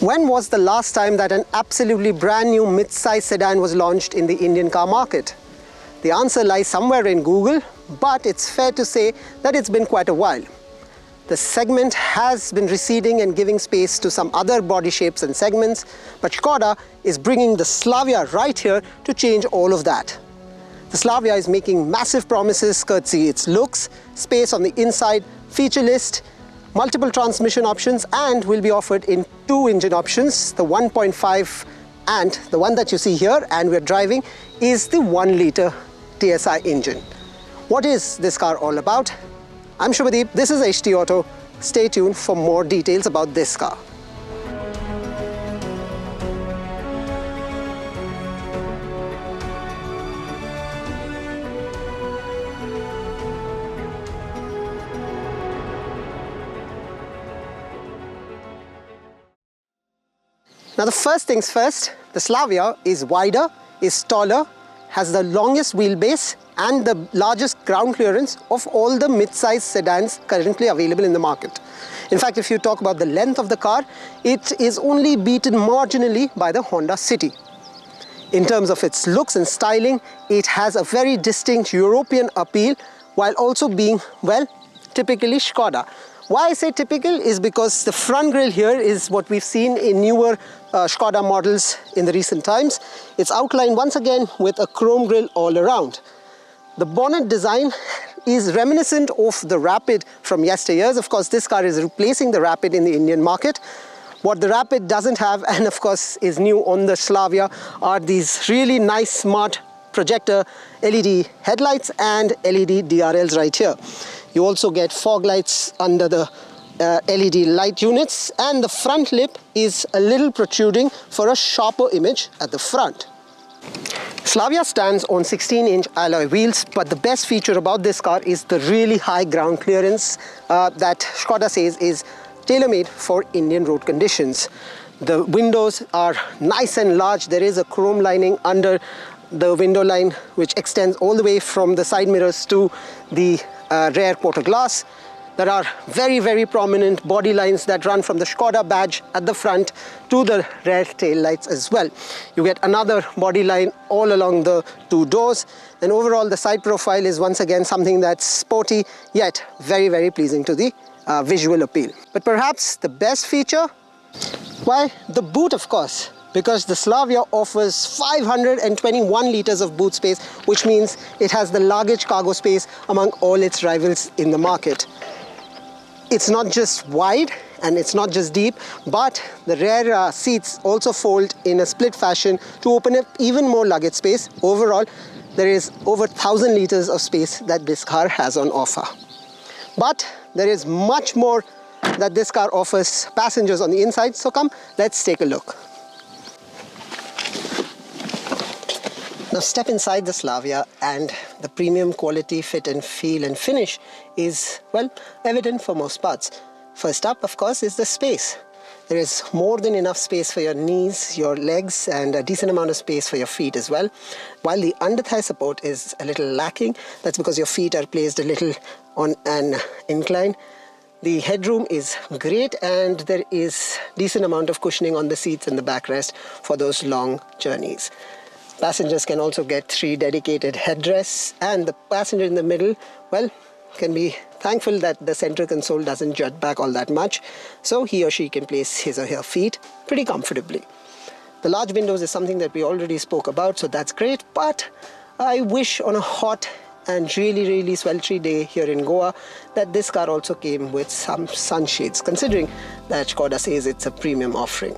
When was the last time that an absolutely brand new mid-size sedan was launched in the Indian car market? The answer lies somewhere in Google, but it's fair to say that it's been quite a while. The segment has been receding and giving space to some other body shapes and segments, but Skoda is bringing the Slavia right here to change all of that. The Slavia is making massive promises courtesy its looks, space on the inside, feature list, multiple transmission options, and will be offered in two engine options, the 1.5 and the one that you see here and we're driving is the 1-litre TSI engine. What is this car all about? I'm Shubhadeep, this is HT Auto. Stay tuned for more details about this car. Now the first things first, the Slavia is wider, is taller, has the longest wheelbase and the largest ground clearance of all the mid-size sedans currently available in the market. In fact, if you talk about the length of the car, it is only beaten marginally by the Honda City. In terms of its looks and styling, it has a very distinct European appeal while also being, well, typically Skoda. Why I say typical is because the front grille here is what we've seen in newer Skoda models in the recent times. It's outlined once again with a chrome grille all around. The bonnet design is reminiscent of the Rapid from yesteryears. Of course, this car is replacing the Rapid in the Indian market. What the Rapid doesn't have, and of course is new on the Slavia, are these really nice smart projector LED headlights and LED DRLs right here. You also get fog lights under the LED light units, and the front lip is a little protruding for a sharper image at the front. Slavia stands on 16-inch alloy wheels, but the best feature about this car is the really high ground clearance that Skoda says is tailor-made for Indian road conditions. The windows are nice and large. There is a chrome lining under the window line which extends all the way from the side mirrors to the rear quarter glass. There are very prominent body lines that run from the Skoda badge at the front to the rear tail lights as well. You get another body line all along the two doors, and overall the side profile is once again something that's sporty yet very pleasing to the visual appeal. But perhaps the best feature? Why, the boot, of course, because the Slavia offers 521 litres of boot space, which means it has the largest cargo space among all its rivals in the market. It's not just wide and it's not just deep, but the rear seats also fold in a split fashion to open up even more luggage space. Overall, there is over 1,000 litres of space that this car has on offer. But there is much more that this car offers passengers on the inside, so come, let's take a look. Now step inside the Slavia and the premium quality, fit and feel and finish is, well, evident for most parts. First up, of course, is the space. There is more than enough space for your knees, your legs, and a decent amount of space for your feet as well. While the under-thigh support is a little lacking, that's because your feet are placed a little on an incline. The headroom is great and there is decent amount of cushioning on the seats and the backrest for those long journeys. Passengers can also get 3 dedicated headrests, and the passenger in the middle, well, can be thankful that the center console doesn't jut back all that much, so he or she can place his or her feet pretty comfortably. The large windows is something that we already spoke about, so that's great, but I wish on a hot and really sweltry day here in Goa that this car also came with some sunshades, considering that Skoda says it's a premium offering.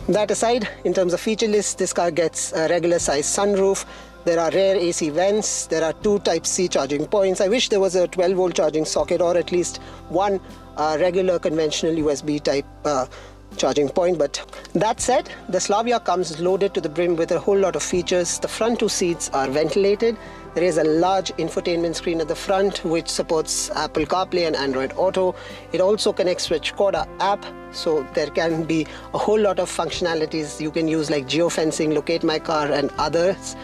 That aside, in terms of feature list, this car gets a regular size sunroof. There are rear AC vents. There are 2 Type-C charging points. I wish there was a 12-volt charging socket or at least one regular conventional USB type charging point. But that said, the Slavia comes loaded to the brim with a whole lot of features. The front 2 seats are ventilated. There is a large infotainment screen at the front which supports Apple CarPlay and Android Auto. It also connects with Skoda app, so there can be a whole lot of functionalities you can use like geofencing, locate my car and others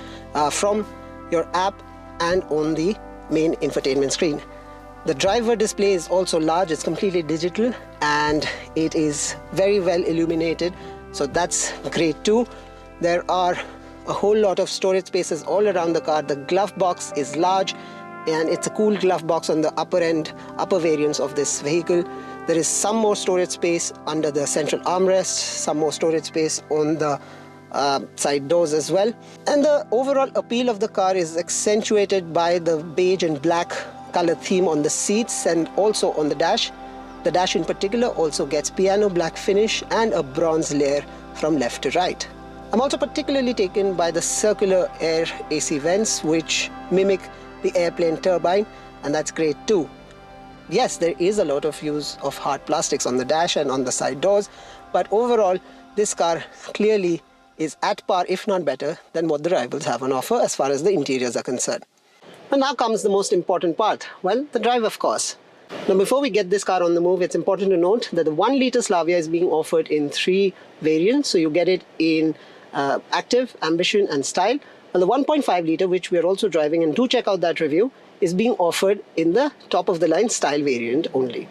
from your app and on the main infotainment screen. The driver display is also large, it's completely digital and it is very well illuminated so that's great too. There are a whole lot of storage spaces all around the car. The glove box is large, and it's a cool glove box on the upper variants of this vehicle. There is some more storage space under the central armrest, some more storage space on the side doors as well. And the overall appeal of the car is accentuated by the beige and black color theme on the seats and also on the dash. The dash in particular also gets piano black finish and a bronze layer from left to right. I'm also particularly taken by the circular air AC vents, which mimic the airplane turbine, and that's great too. Yes, there is a lot of use of hard plastics on the dash and on the side doors, but overall this car clearly is at par, if not better, than what the rivals have on offer as far as the interiors are concerned. And now comes the most important part, well, the drive, of course. Now before we get this car on the move, it's important to note that the 1-litre Slavia is being offered in 3 variants. So you get it in Active, Ambition and Style. And the 1.5-litre, which we are also driving, and do check out that review, is being offered in the top-of-the-line Style variant only.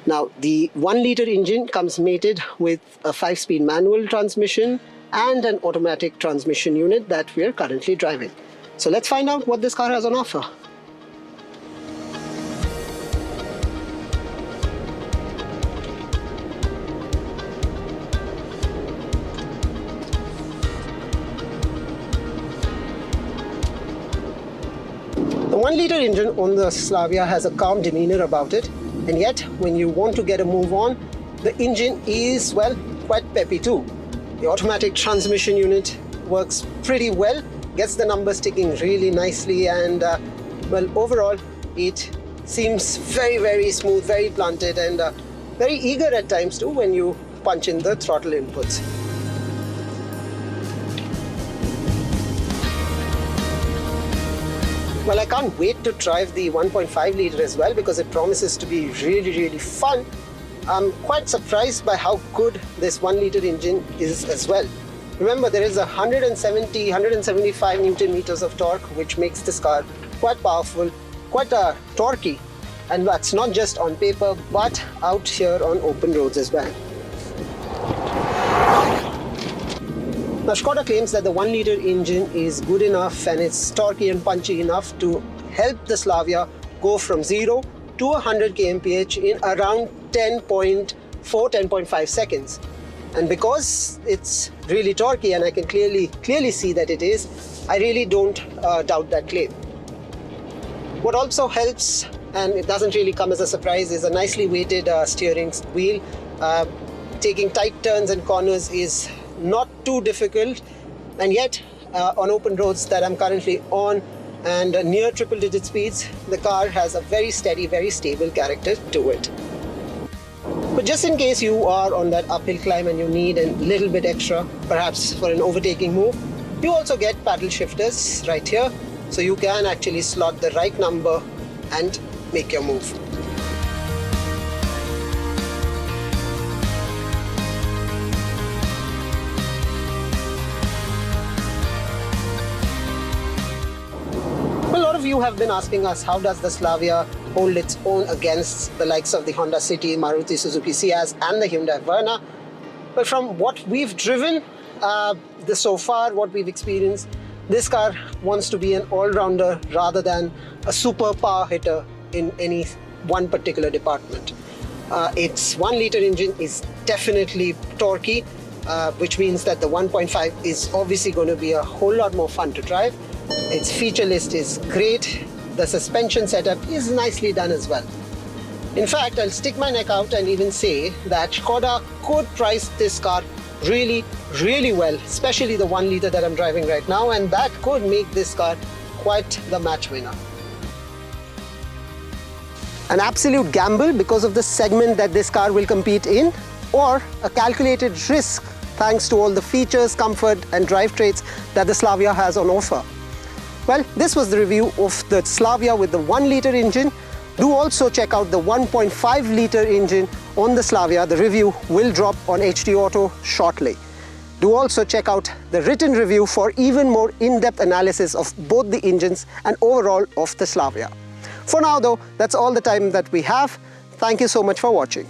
Now, the 1-litre engine comes mated with a 5-speed manual transmission and an automatic transmission unit that we are currently driving. So let's find out what this car has on offer. The 1-litre engine on the Slavia has a calm demeanor about it, and yet when you want to get a move on, the engine is, well, quite peppy too. The automatic transmission unit works pretty well, gets the numbers ticking really nicely, and well, overall it seems very, very smooth, very planted, and very eager at times too when you punch in the throttle inputs. Well, I can't wait to drive the 1.5-litre as well, because it promises to be really, really fun. I'm quite surprised by how good this 1-litre engine is as well. Remember, there is 175 Newton meters of torque, which makes this car quite powerful, quite torquey, and that's not just on paper, but out here on open roads as well. Now, Skoda claims that the 1-litre engine is good enough and it's torquey and punchy enough to help the Slavia go from 0 to 100 kmph in around 10.5 seconds. And because it's really torquey, and I can clearly see that it is, I really don't doubt that claim. What also helps, and it doesn't really come as a surprise, is a nicely weighted steering wheel. Taking tight turns and corners is not too difficult, and yet on open roads that I'm currently on and near triple-digit speeds, the car has a very steady, very stable character to it. But just in case you are on that uphill climb and you need a little bit extra, perhaps for an overtaking move, you also get paddle shifters right here, so you can actually slot the right number and make your move. A lot of you have been asking us, how does the Slavia hold its own against the likes of the Honda City, Maruti Suzuki Ciaz and the Hyundai Verna? But from what we've driven so far, what we've experienced, this car wants to be an all-rounder rather than a super power hitter in any one particular department. Its 1-litre engine is definitely torquey, which means that the 1.5 is obviously going to be a whole lot more fun to drive. Its feature list is great. The suspension setup is nicely done as well. In fact, I'll stick my neck out and even say that Skoda could price this car really, really well, especially the 1-litre that I'm driving right now, and that could make this car quite the match winner. An absolute gamble because of the segment that this car will compete in, or a calculated risk thanks to all the features, comfort and drive traits that the Slavia has on offer. Well, this was the review of the Slavia with the 1-litre engine. Do also check out the 1.5-litre engine on the Slavia. The review will drop on HD Auto shortly. Do also check out the written review for even more in-depth analysis of both the engines and overall of the Slavia. For now though, that's all the time that we have. Thank you so much for watching.